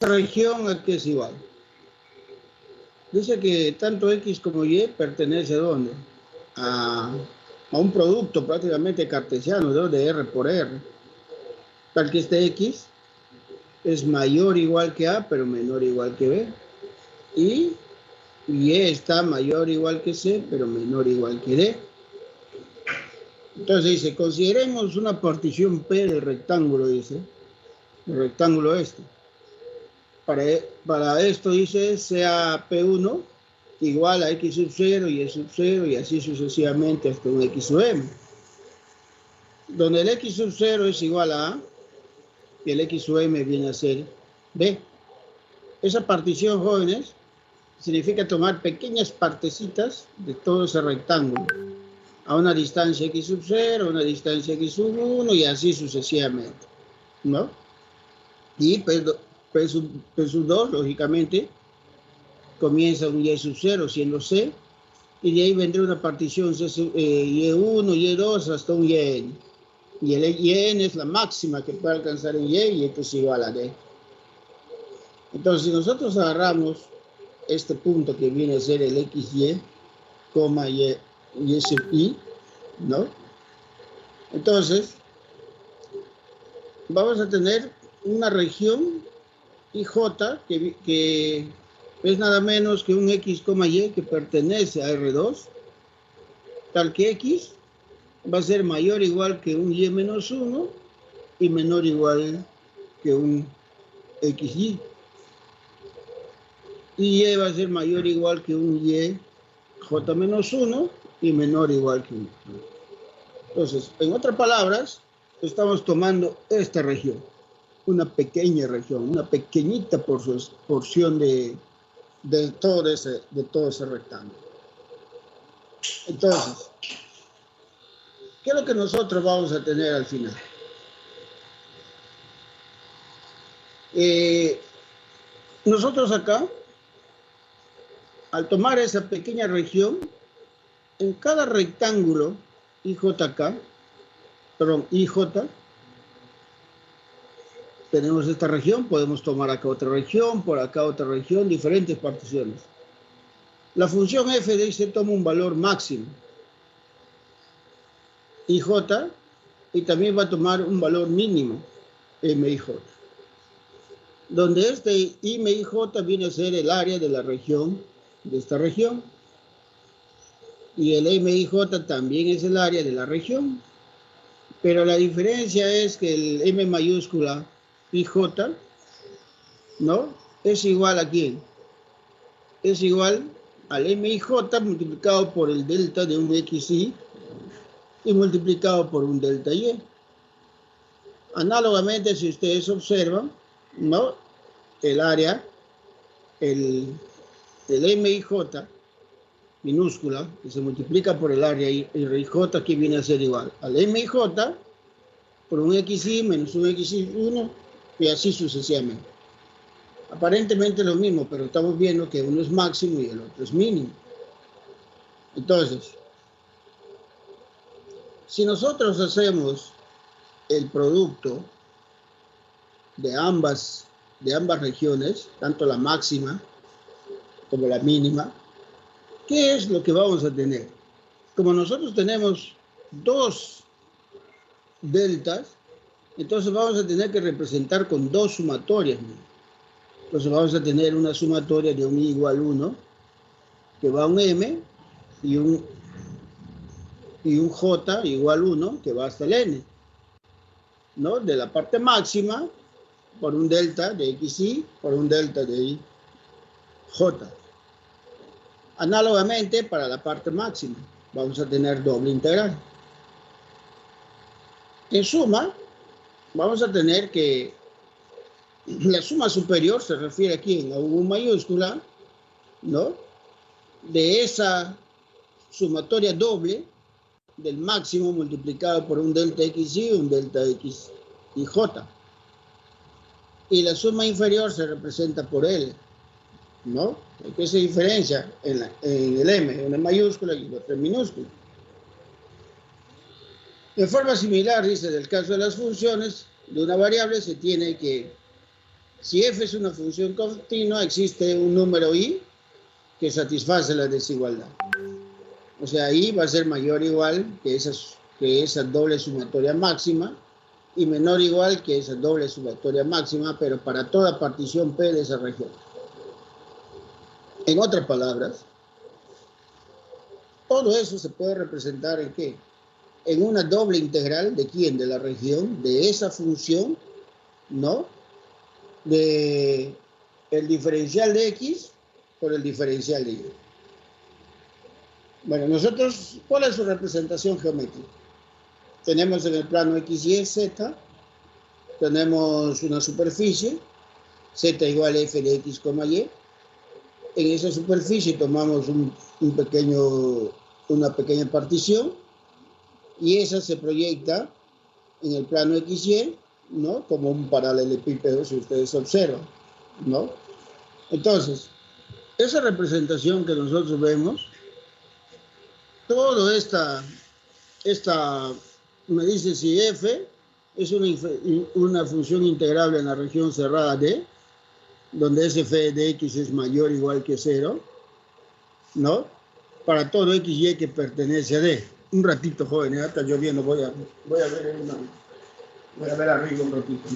región a qué es igual. Dice que tanto X como Y pertenece a ¿dónde? A un producto prácticamente cartesiano, ¿no? De R por R. Tal que este X es mayor o igual que A, pero menor o igual que B. Y Y está mayor o igual que C, pero menor o igual que D. Entonces dice, consideremos una partición P del rectángulo, dice, el rectángulo este. Para esto dice, sea P1 igual a X sub 0 y Y sub 0 y así sucesivamente hasta un X sub M. Donde el X sub 0 es igual a A y el X sub M viene a ser B. Esa partición, jóvenes, significa tomar pequeñas partecitas de todo ese rectángulo a una distancia X sub 0, a una distancia X sub 1 y así sucesivamente, ¿no? Y P sub 2, lógicamente, comienza un Y sub 0 siendo C, y de ahí vendrá una partición Y1, Y2 hasta un YN. Y el YN es la máxima que puede alcanzar en y esto es igual a D. Entonces, si nosotros agarramos este punto que viene a ser el XY, Y sub I, ¿no? Entonces, vamos a tener una región IJ que es nada menos que un X, Y que pertenece a R2, tal que X va a ser mayor o igual que un Y menos 1 y menor o igual que un XY. Y Y va a ser mayor o igual que un Y J menos 1 y menor o igual que 1. Entonces, en otras palabras, estamos tomando esta región, una pequeña región, una pequeñita porción de todo ese rectángulo. Entonces, ¿qué es lo que nosotros vamos a tener al final? Nosotros acá, al tomar esa pequeña región, en cada rectángulo IJ, tenemos esta región, podemos tomar acá otra región, por acá otra región, diferentes particiones. La función f dice toma un valor máximo, IJ, y también va a tomar un valor mínimo, MIJ. Donde este MIJ viene a ser el área de la región, de esta región. Y el MIJ también es el área de la región. Pero la diferencia es que el M mayúscula IJ, ¿no? Es igual a ¿quién? Es igual al MIJ multiplicado por el delta de un XY y multiplicado por un delta Y. Análogamente, si ustedes observan, ¿no? El área, el MIJ minúscula, que se multiplica por el área RIJ, que viene a ser igual al MIJ por un XY menos un XY1 y así sucesivamente. Aparentemente lo mismo, pero estamos viendo que uno es máximo y el otro es mínimo. Entonces, si nosotros hacemos el producto de ambas regiones, tanto la máxima como la mínima, ¿qué es lo que vamos a tener? Como nosotros tenemos dos deltas, entonces vamos a tener que representar con dos sumatorias. Entonces vamos a tener una sumatoria de un I igual 1, que va a un M, y un J igual 1, que va hasta el N, ¿no? De la parte máxima, por un delta de XY, por un delta de J. Análogamente, para la parte máxima, vamos a tener doble integral. En suma, vamos a tener que la suma superior se refiere aquí a U mayúscula, ¿no? De esa sumatoria doble del máximo multiplicado por un delta XY, un delta X y J. Y la suma inferior se representa por L, ¿no? ¿Qué se diferencia? En el M, una mayúscula y otra en minúscula. De forma similar, dice, del caso de las funciones de una variable se tiene que Si f es una función continua, existe un número i que satisface la desigualdad. O sea, i va a ser mayor o igual que esa doble sumatoria máxima y menor o igual que esa doble sumatoria máxima, pero para toda partición P de esa región. En otras palabras, todo eso se puede representar en ¿qué? En una doble integral de quién, de la región, de esa función, ¿no? De el diferencial de x por el diferencial de y. Bueno, nosotros, ¿cuál es su representación geométrica? Tenemos en el plano x, y, z, tenemos una superficie, z igual a f de x, y. En esa superficie tomamos una pequeña partición y esa se proyecta en el plano XY, ¿no? Como un paralelepípedo, si ustedes observan, ¿no? Entonces, esa representación que nosotros vemos, toda esta me dice si f es una función integrable en la región cerrada D, donde f de x es mayor o igual que 0, ¿no? Para todo XY que pertenece a D. Un ratito, jóvenes, está lloviendo, voy a ver arriba un ratito.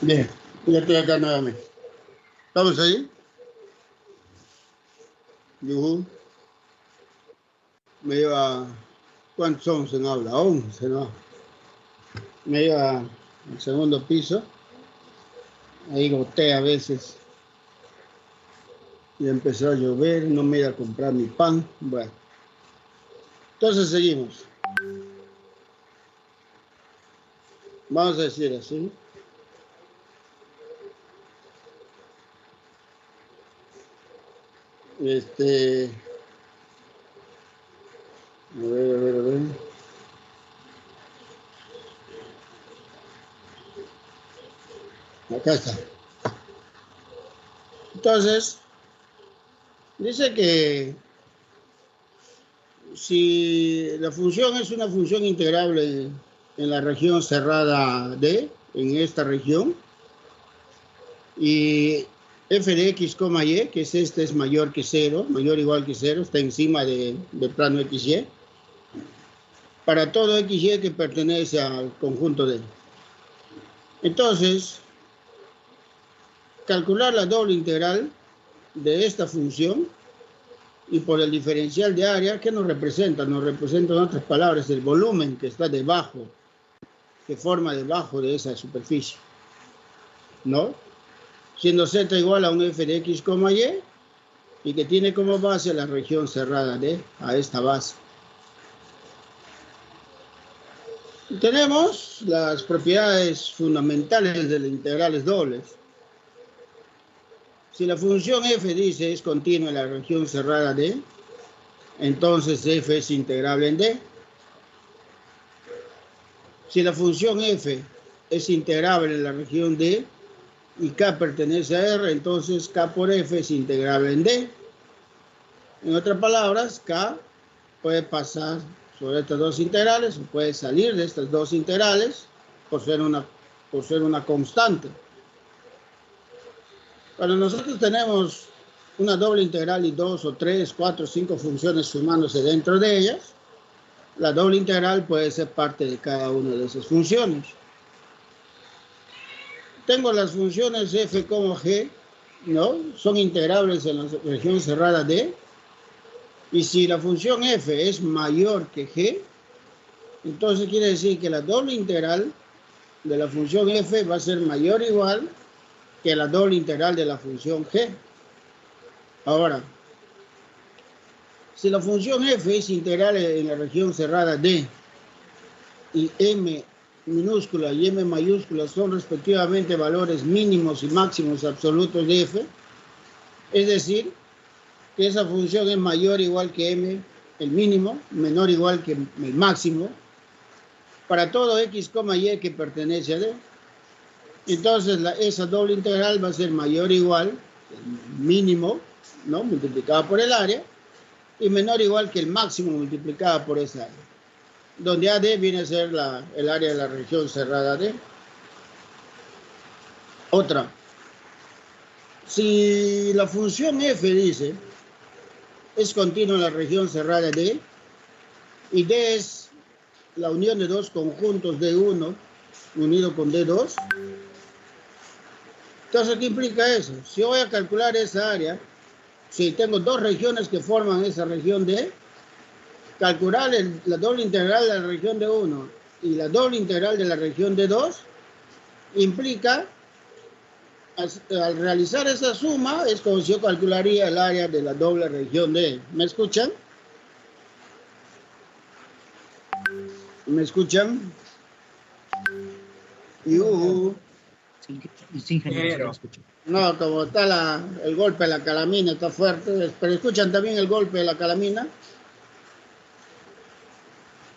Bien, ya estoy acá nuevamente. ¿Estamos ahí? Yuhu. Me lleva... ¿Cuántos somos en aula? 11, ¿no? Me lleva al segundo piso. Ahí gotea a veces. Y empezó a llover, no me iba a comprar mi pan. Bueno. Entonces seguimos. Vamos a decir así. A ver. Acá está. Entonces, dice que si la función es una función integrable en la región cerrada D, en esta región, y f de x, y, que es es mayor que 0, mayor o igual que 0, está encima del plano xy, para todo xy que pertenece al conjunto D. Entonces, calcular la doble integral de esta función y por el diferencial de área, ¿qué nos representa? Nos representa, en otras palabras, el volumen que está debajo, que forma debajo de esa superficie, ¿no? Siendo z igual a un f de x, y que tiene como base la región cerrada D, a esta base. Tenemos las propiedades fundamentales de las integrales dobles. Si la función f, dice, es continua en la región cerrada D, entonces f es integrable en D. Si la función f es integrable en la región D y k pertenece a R, entonces k por f es integrable en D. En otras palabras, k puede pasar sobre estas dos integrales o puede salir de estas dos integrales por ser una constante. Cuando nosotros tenemos una doble integral y 2 o 3, 4, 5 funciones sumándose dentro de ellas, la doble integral puede ser parte de cada una de esas funciones. Tengo las funciones f, g, ¿no? Son integrables en la región cerrada D. Y si la función f es mayor que g, entonces quiere decir que la doble integral de la función f va a ser mayor o igual que la doble integral de la función g. Ahora, si la función f es integral en la región cerrada D y m minúscula y m mayúscula son respectivamente valores mínimos y máximos absolutos de f, es decir, que esa función es mayor o igual que m, el mínimo, menor o igual que el máximo, para todo x, y que pertenece a D. Entonces, esa doble integral va a ser mayor o igual que el mínimo, ¿no?, multiplicado por el área, y menor o igual que el máximo multiplicado por esa área, donde AD viene a ser el área de la región cerrada D. Otra, si la función f, dice, es continua en la región cerrada D, y D es la unión de dos conjuntos D1 unido con D2, entonces, ¿qué implica eso? Si voy a calcular esa área, si tengo dos regiones que forman esa región D, calcular la doble integral de la región D1 y la doble integral de la región D2 implica, al realizar esa suma, es como si yo calcularía el área de la doble región D. ¿Me escuchan? ¿Me escuchan? Sí, ingeniero. No, como está el golpe de la calamina, está fuerte. ¿Pero escuchan también el golpe de la calamina?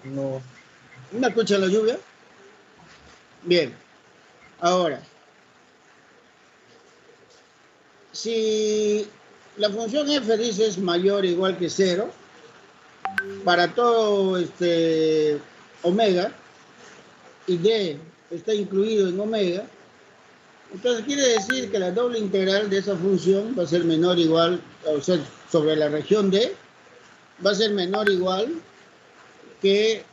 No. ¿Me escuchan la lluvia? Bien. Ahora, si la función f, dice, es mayor o igual que 0, para todo omega, y d está incluido en omega, entonces quiere decir que la doble integral de esa función va a ser menor o igual, o sea, sobre la región D, va a ser menor o igual que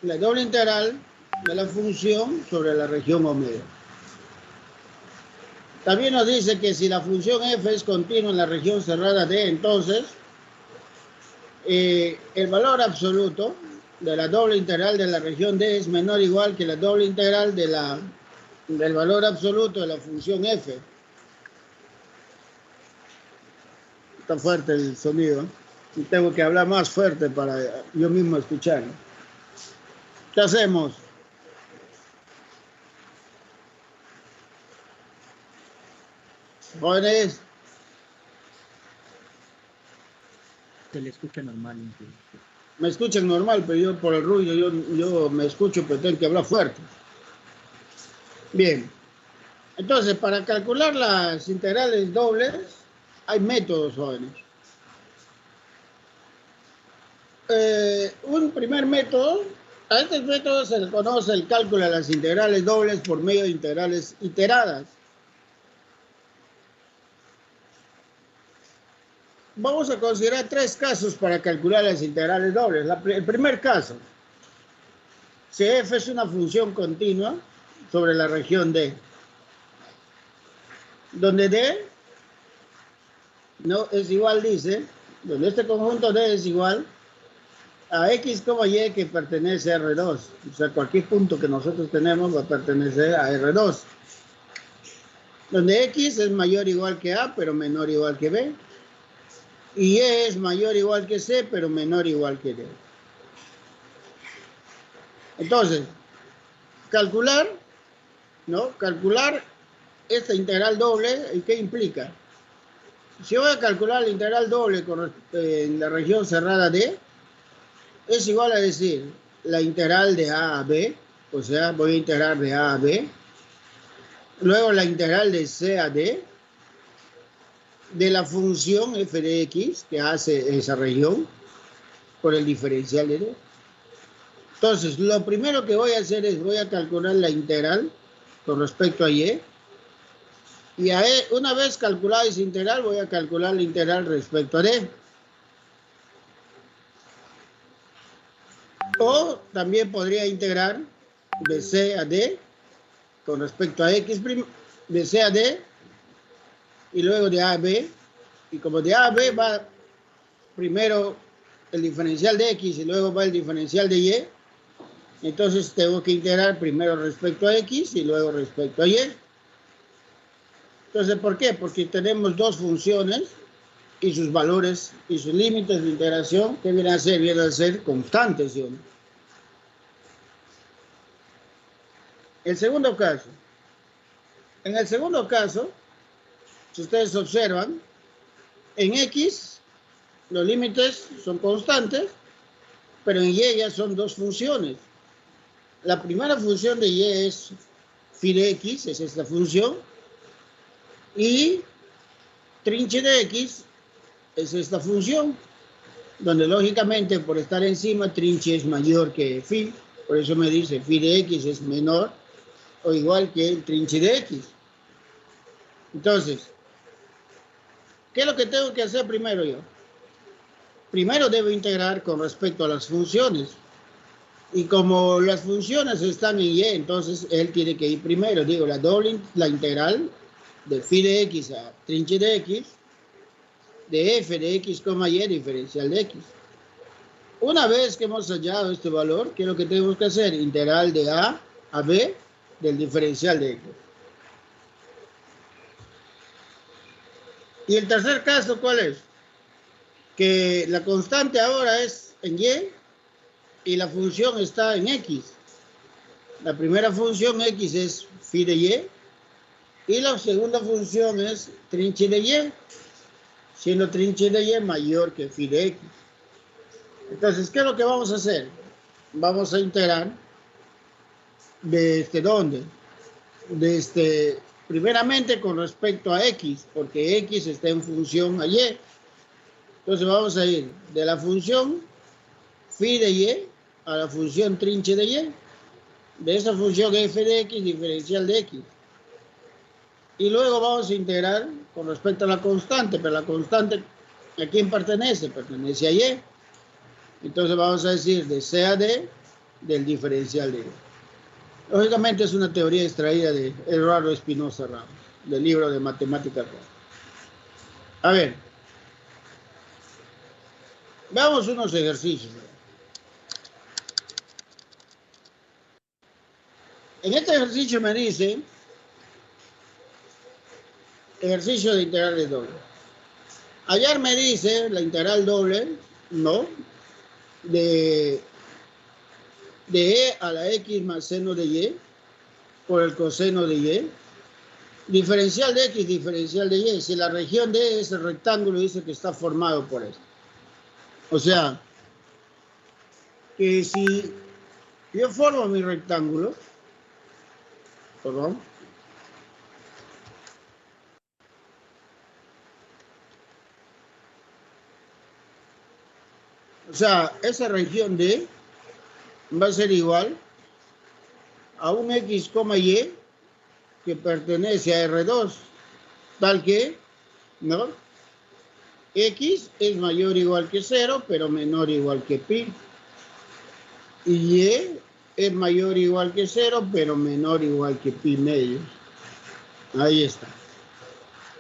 la doble integral de la función sobre la región omega. También nos dice que si la función f es continua en la región cerrada D, entonces el valor absoluto de la doble integral de la región D es menor o igual que la doble integral del valor absoluto de la función f. Está fuerte el sonido. Y tengo que hablar más fuerte para yo mismo escucharlo. ¿Qué hacemos? Jóvenes. Se le escucha normal. Me escuchan normal, pero yo por el ruido, yo me escucho, pero tengo que hablar fuerte. Bien. Entonces, para calcular las integrales dobles, hay métodos, jóvenes. Un primer método, a este método se le conoce el cálculo de las integrales dobles por medio de integrales iteradas. Vamos a considerar tres casos para calcular las integrales dobles. El primer caso, si f es una función continua sobre la región D, donde D no es igual, dice, donde este conjunto D es igual a x, y que pertenece a R2. O sea, cualquier punto que nosotros tenemos va a pertenecer a R2. Donde x es mayor o igual que A, pero menor o igual que B. Y Y es mayor o igual que C, pero menor o igual que D. Entonces, calcular esta integral doble, ¿qué implica? Si voy a calcular la integral doble en la región cerrada D, es igual a decir la integral de A a B, o sea, voy a integrar de A a B, luego la integral de C a D, de la función f de x que hace esa región por el diferencial de D. Entonces, lo primero que voy a hacer es voy a calcular la integral con respecto a y una vez calculada esa integral voy a calcular la integral respecto a D. O también podría integrar de C a D con respecto a x, de C a D y luego de A a B. Y como de A a B va primero el diferencial de x y luego va el diferencial de y, entonces tengo que integrar primero respecto a x y luego respecto a y. Entonces, ¿por qué? Porque tenemos dos funciones y sus valores y sus límites de integración que vienen a ser constantes, ¿sí o no? El segundo caso. En el segundo caso, si ustedes observan, en x los límites son constantes, pero en y ya son dos funciones. La primera función de y es phi de x, es esta función, y trinche de x es esta función, donde lógicamente por estar encima trinche es mayor que phi, por eso me dice phi de x es menor o igual que el trinche de x. Entonces, ¿qué es lo que tengo que hacer primero yo? Primero debo integrar con respecto a las funciones. Y como las funciones están en y, entonces él tiene que ir primero. Digo, la integral de phi de x a trinche de x, de f de x, y diferencial de x. Una vez que hemos hallado este valor, ¿qué es lo que tenemos que hacer? Integral de a a b del diferencial de x. Y el tercer caso, ¿cuál es? Que la constante ahora es en y la función está en x. La primera función x es phi de y la segunda función es trinche de y, siendo trinche de y mayor que phi de x. Entonces, ¿qué es lo que vamos a hacer? Vamos a integrar ¿desde dónde? Primeramente con respecto a x, porque x está en función a y. Entonces vamos a ir de la función phi de y a la función trinche de y. De esa función f de x diferencial de x. Y luego vamos a integrar con respecto a la constante, pero la constante, ¿a quién pertenece? Pertenece a y. Entonces vamos a decir de c a d del diferencial de y. Lógicamente es una teoría extraída de Eduardo Espinosa Ramos. del libro de matemáticas. A ver, veamos unos ejercicios. En este ejercicio me dice, ejercicio de integrales dobles. Ayer me dice la integral doble, ¿no? De e a la x más seno de y por el coseno de y. Diferencial de x, diferencial de y. Si la región de ese rectángulo dice que está formado por esto. O sea, que si yo formo mi rectángulo, perdón, o sea, esa región D va a ser igual a un x, y que pertenece a R2, tal que, ¿no? X es mayor o igual que 0, pero menor o igual que pi. Y Y es mayor o igual que 0, pero menor o igual que pi medio. Ahí está.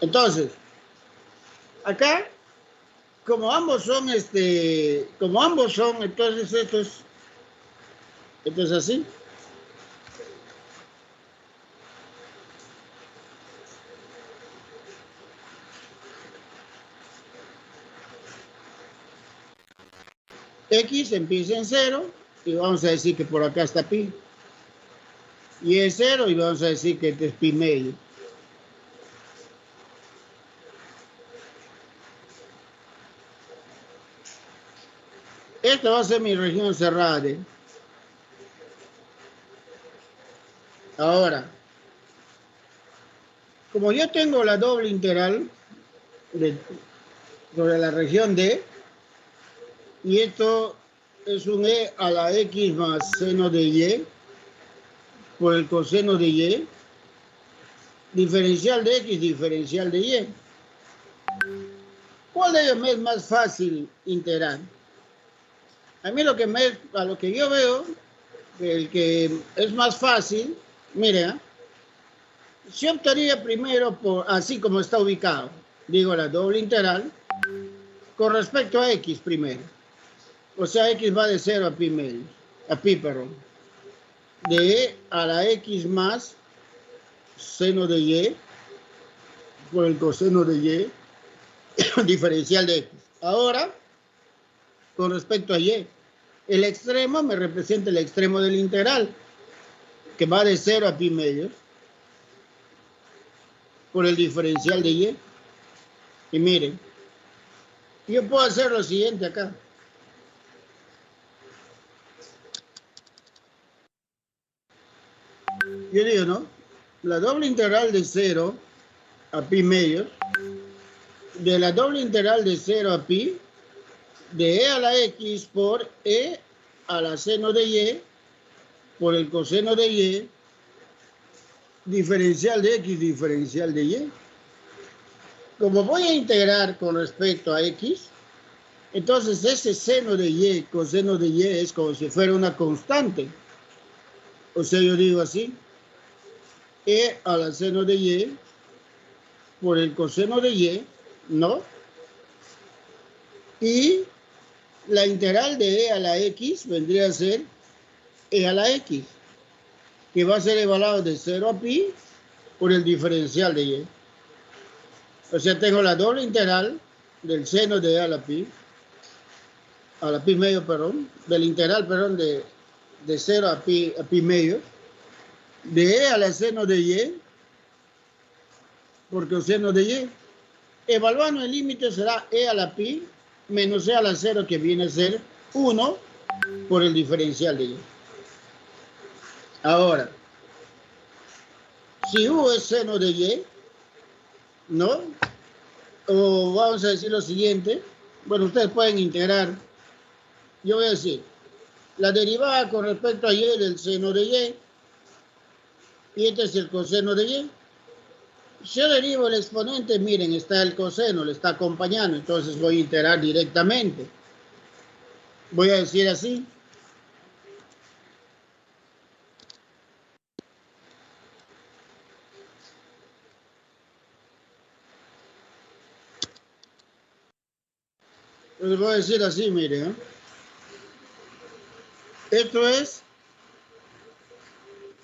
Entonces, acá, como ambos son, entonces esto es así. X empieza en 0 y vamos a decir que por acá está pi. Y es 0 y vamos a decir que este es pi medio. Esta va a ser mi región cerrada. Ahora, como yo tengo la doble integral sobre la región D, y esto es un e a la x más seno de y por el coseno de y, diferencial de x, diferencial de y. ¿Cuál de ellos me es más fácil integrar? A mí lo que yo veo, el que es más fácil, mire, yo optaría primero por, así como está ubicado, digo la doble integral, con respecto a x primero. O sea, x va de 0 a pi medio, a pi, perdón. De e a la x más seno de y por el coseno de y, diferencial de x. Ahora, con respecto a y, el extremo me representa el extremo del integral, que va de 0 a pi medio, por el diferencial de y. Y miren, yo puedo hacer lo siguiente acá. Yo digo, ¿no? La doble integral de 0 a pi medio, de la doble integral de 0 a pi, de e a la x por e a la seno de y, por el coseno de y, diferencial de x, diferencial de y. Como voy a integrar con respecto a x, entonces ese seno de y, coseno de y, es como si fuera una constante. O sea, yo digo así, e a la seno de y por el coseno de y, ¿no? Y la integral de e a la x vendría a ser e a la x, que va a ser evaluado de 0 a pi por el diferencial de y. O sea, tengo la doble integral del seno de e a la pi medio, perdón, del integral, perdón, de 0 a pi medio, de e a la seno de y por coseno de y. Evaluando el límite será e a la pi menos e a la 0, que viene a ser 1 por el diferencial de y. Ahora, si u es seno de y, ¿no? O vamos a decir lo siguiente, bueno, ustedes pueden integrar, yo voy a decir, la derivada con respecto a y del seno de y este es el coseno de y. Si yo derivo el exponente, miren, está el coseno, le está acompañando, entonces voy a integrar directamente. Voy a decir así. Entonces voy a decir así, miren. Esto es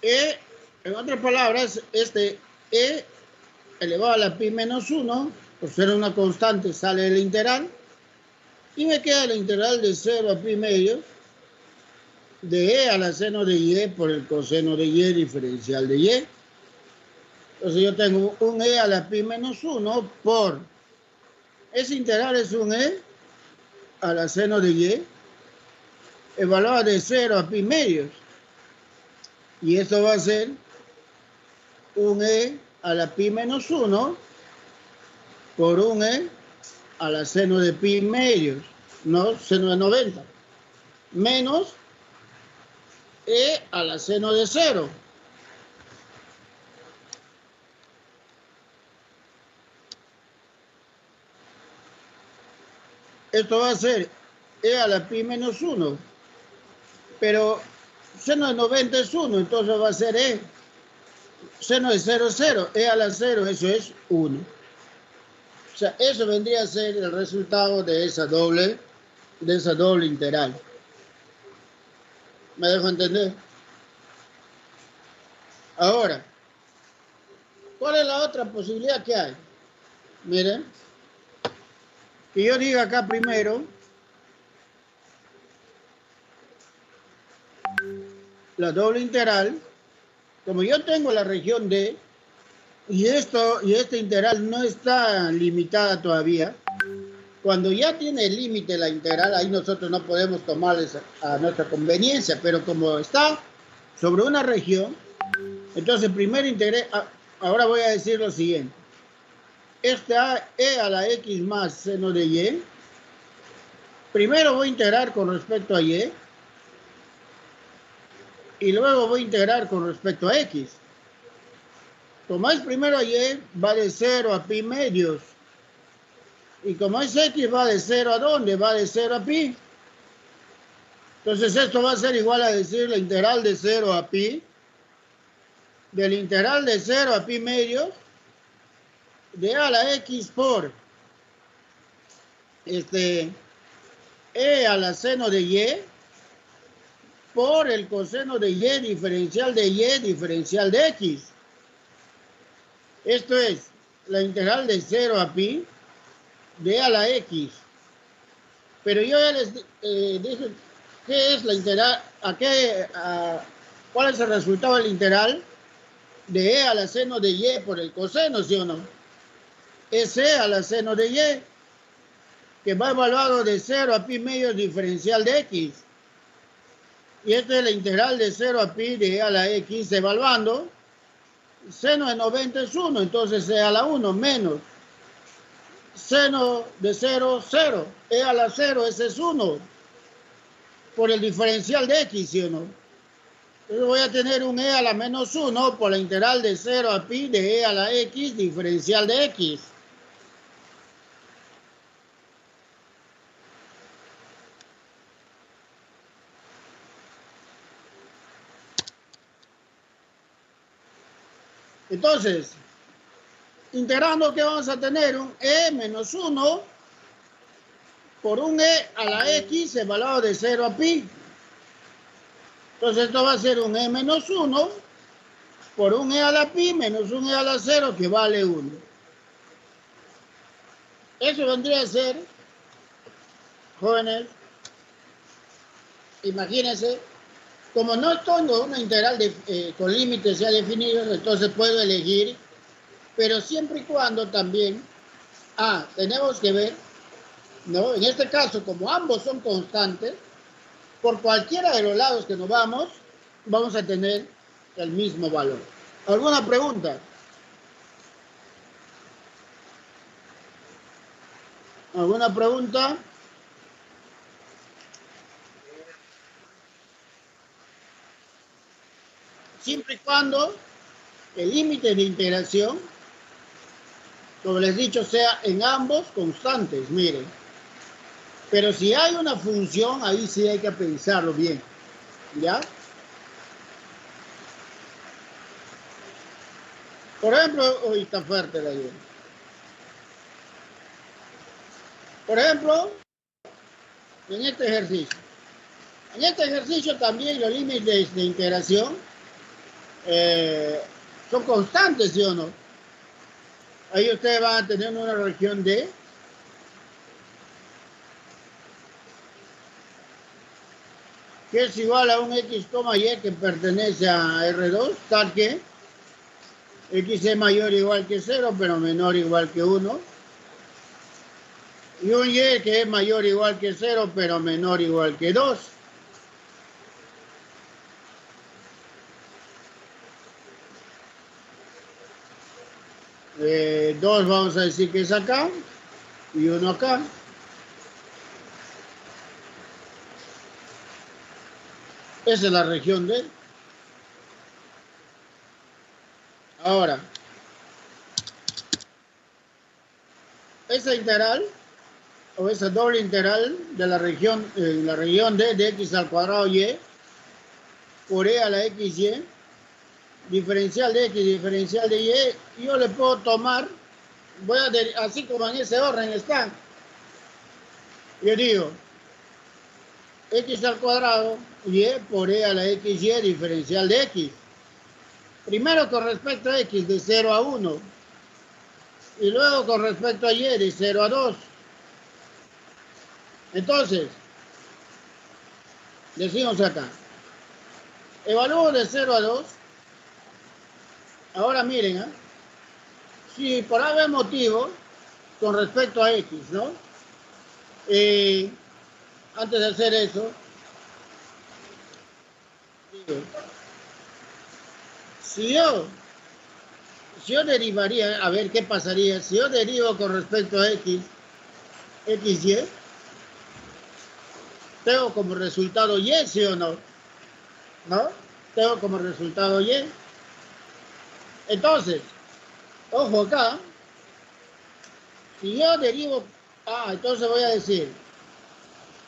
E, en otras palabras, E elevado a la pi menos 1, por ser una constante, sale el integral, y me queda el integral de 0 a pi medios de E a la seno de Y por el coseno de Y diferencial de Y. Entonces yo tengo un E a la pi menos 1 por, ese integral es un E a la seno de Y, evaluado de 0 a pi medios. Y esto va a ser un E a la pi menos 1 por un E a la seno de pi medios, no seno de 90, menos E a la seno de 0. Esto va a ser E a la pi menos 1, pero seno de 90 es 1, entonces va a ser E. Seno de 0 es 0, E a la 0, eso es 1. O sea, eso vendría a ser el resultado de esa doble integral. ¿Me dejo entender? Ahora, ¿cuál es la otra posibilidad que hay? Miren, que yo diga acá primero la doble integral, como yo tengo la región D, y este integral no está limitada todavía. Cuando ya tiene el límite la integral, ahí nosotros no podemos tomarles a nuestra conveniencia, pero como está sobre una región, entonces primero integré, ahora voy a decir lo siguiente. Esta E a la X más seno de Y, primero voy a integrar con respecto a Y, y luego voy a integrar con respecto a X. Como es primero a Y, va de 0 a pi medios. Y como es X, va de 0 a ¿dónde? Va de 0 a pi. Entonces esto va a ser igual a decir la integral de 0 a pi, del integral de 0 a pi medios, de a la X por E a la seno de Y, por el coseno de Y diferencial de X. Esto es la integral de 0 a pi de a la X. Pero yo ya les dije qué es la integral, cuál es el resultado del integral de E a la seno de Y por el coseno, ¿sí o no? Es E a la seno de Y, que va evaluado de 0 a pi medios diferencial de X. Y esta es la integral de 0 a pi de E a la X evaluando. Seno de 90 es 1, entonces E a la 1 menos seno de 0, 0. E a la 0, ese es 1. Por el diferencial de X, ¿sí o no? Entonces voy a tener un E a la menos 1 por la integral de 0 a pi de E a la X diferencial de X. Entonces, integrando, ¿qué vamos a tener? Un E menos 1 por un E a la X evaluado de 0 a pi. Entonces esto va a ser un E menos 1 por un E a la pi menos un E a la 0 que vale 1. Eso vendría a ser, jóvenes, imagínense, como no tengo una integral con límites ya definidos, entonces puedo elegir, pero siempre y cuando también, tenemos que ver, ¿no? En este caso, como ambos son constantes, por cualquiera de los lados que nos vamos a tener el mismo valor. ¿Alguna pregunta? ¿Alguna pregunta? Siempre y cuando el límite de integración, como les he dicho, sea en ambos constantes, miren. Pero si hay una función, ahí sí hay que pensarlo bien, ¿ya? Por ejemplo, hoy está fuerte la idea. Por ejemplo, en este ejercicio. En este ejercicio también los límites de integración son constantes, ¿sí o no? Ahí ustedes van a tener una región D que es igual a un X, Y que pertenece a R2, tal que X es mayor o igual que 0, pero menor o igual que 1. Y un Y que es mayor o igual que 0, pero menor o igual que 2. Dos vamos a decir que es acá y uno acá. Esa es la región D. Ahora, esa integral o esa doble integral de la región D de x al cuadrado y por e a la xy, diferencial de x, diferencial de y, yo le puedo tomar, así como en ese orden está. Yo digo, x al cuadrado y por e a la xy, diferencial de x. Primero con respecto a x de 0 a 1 y luego con respecto a y de 0 a 2. Entonces, decimos acá, evalúo de 0 a 2. Ahora miren, si por algún motivo, con respecto a x, ¿no? Antes de hacer eso, digo, si yo derivaría, a ver qué pasaría, si yo derivo con respecto a x, y, tengo como resultado y, ¿sí o no? ¿No? Tengo como resultado y. Entonces, ojo acá, si yo derivo, entonces voy a decir,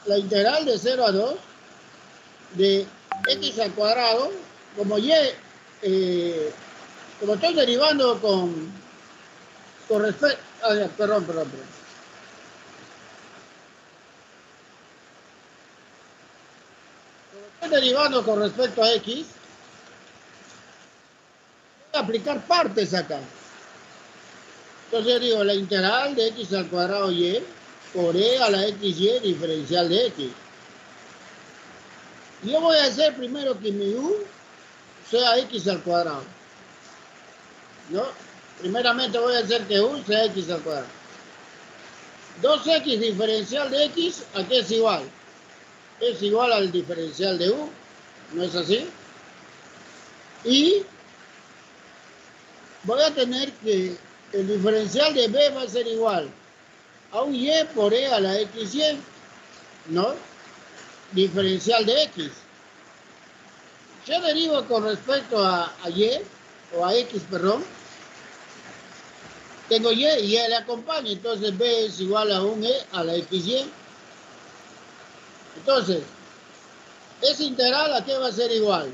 la integral de 0 a 2 de x al cuadrado, como y, como estoy derivando con respecto, perdón. Como estoy derivando con respecto a x, voy a aplicar partes acá. Entonces yo digo, la integral de x al cuadrado y por e a la xy, diferencial de x. Yo voy a hacer primero que mi u sea x al cuadrado, ¿no? Primeramente voy a hacer que u sea x al cuadrado. 2x diferencial de x, ¿a qué es igual? Es igual al diferencial de u, ¿no es así? Y voy a tener que el diferencial de b va a ser igual a un y por e a la xy, ¿no? Diferencial de x. Yo derivo con respecto a y, o a x, perdón. Tengo y le acompaña, entonces b es igual a un e a la xy. Entonces, esa integral ¿a qué va a ser igual?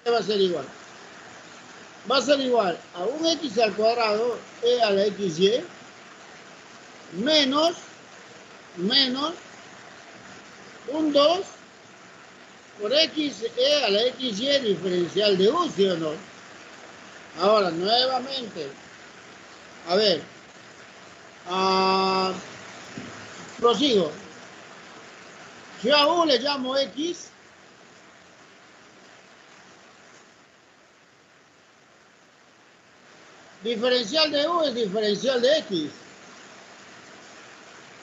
¿Qué va a ser igual? Va a ser igual a un x al cuadrado e a la xy menos un 2 por x e a la xy diferencial de u, ¿sí o no? Ahora, nuevamente, a ver, prosigo. Yo a u le llamo x, diferencial de u es diferencial de x.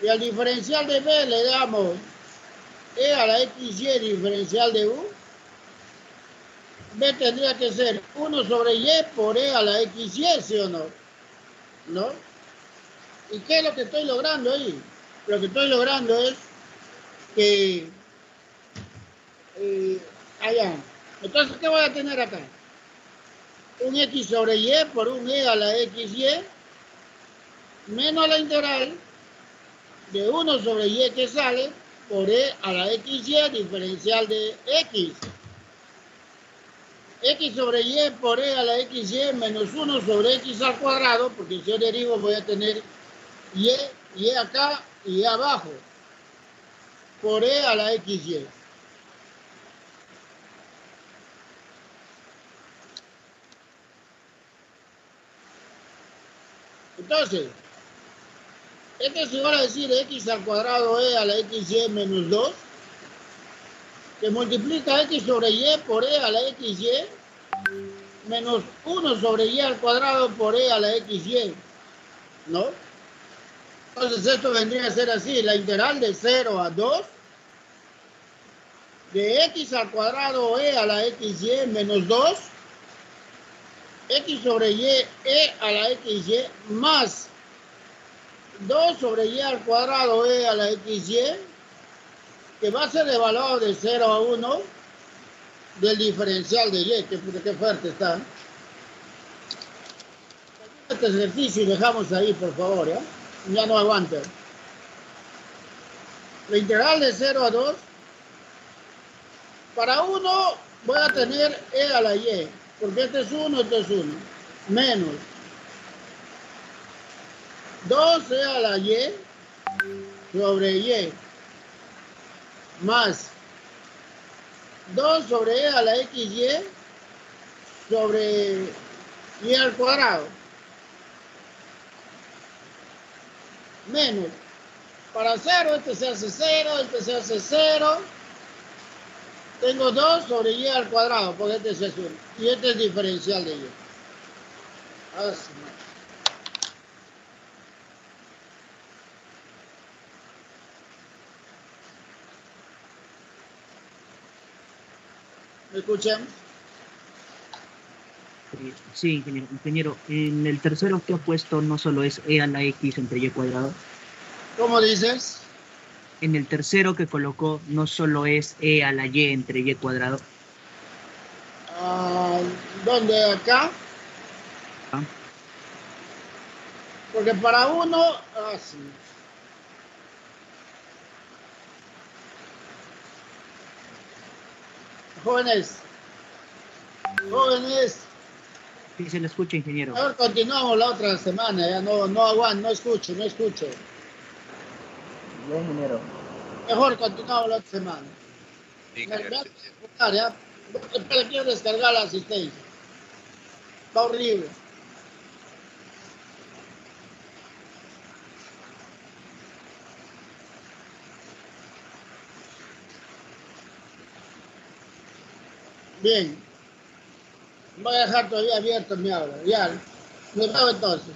Y al diferencial de b le damos e a la xy diferencial de u. B tendría que ser 1 sobre y por e a la xy, ¿sí o no? ¿No? ¿Y qué es lo que estoy logrando ahí? Lo que estoy logrando es que... allá. Entonces, ¿qué voy a tener acá? Un x sobre y por un e a la xy menos la integral de 1 sobre y que sale por e a la xy diferencial de x. X sobre y por e a la xy menos 1 sobre x al cuadrado, porque si yo derivo voy a tener y acá y y abajo, por e a la xy. Entonces, esto es igual a decir x al cuadrado e a la xy menos 2, que multiplica x sobre y por e a la xy, menos 1 sobre y al cuadrado por e a la xy, ¿no? Entonces esto vendría a ser así, la integral de 0 a 2 de x al cuadrado e a la xy menos 2, x sobre y e a la xy más 2 sobre y al cuadrado e a la xy, que va a ser evaluado de 0 a 1 del diferencial de y, que fuerte está. Este ejercicio dejamos ahí, por favor, ¿ya? Ya no aguanta. La integral de 0 a 2, para 1 voy a tener e a la y, porque este es 1, este es 1, menos 2e a la y sobre y, más 2 sobre e a la xy sobre y al cuadrado, menos, para 0, este se hace 0, este se hace 0, tengo 2 sobre y al cuadrado, porque este se hace 1, y este es diferencial de y. Así. ¿Me escuchan? Sí, ingeniero. Ingeniero, en el tercero que ha puesto no solo es e a la x entre y cuadrado. ¿Cómo dices? En el tercero que colocó no solo es e a la y entre y cuadrado. ¿Dónde? ¿Acá? ¿Ah? Porque para 1, sí. Jóvenes, Sí, se le escucha, ingeniero. ahora continuamos la otra semana, ya no aguanto, no escucho. Ya, ingeniero. Mejor continuamos la otra semana. Sí, Me ingeniero, voy a sí, sí. descargar, ¿ya? Espera, quiero descargar la asistencia. Está horrible. Bien. Voy a dejar todavía abierto mi aula. Ya. Nos vemos entonces.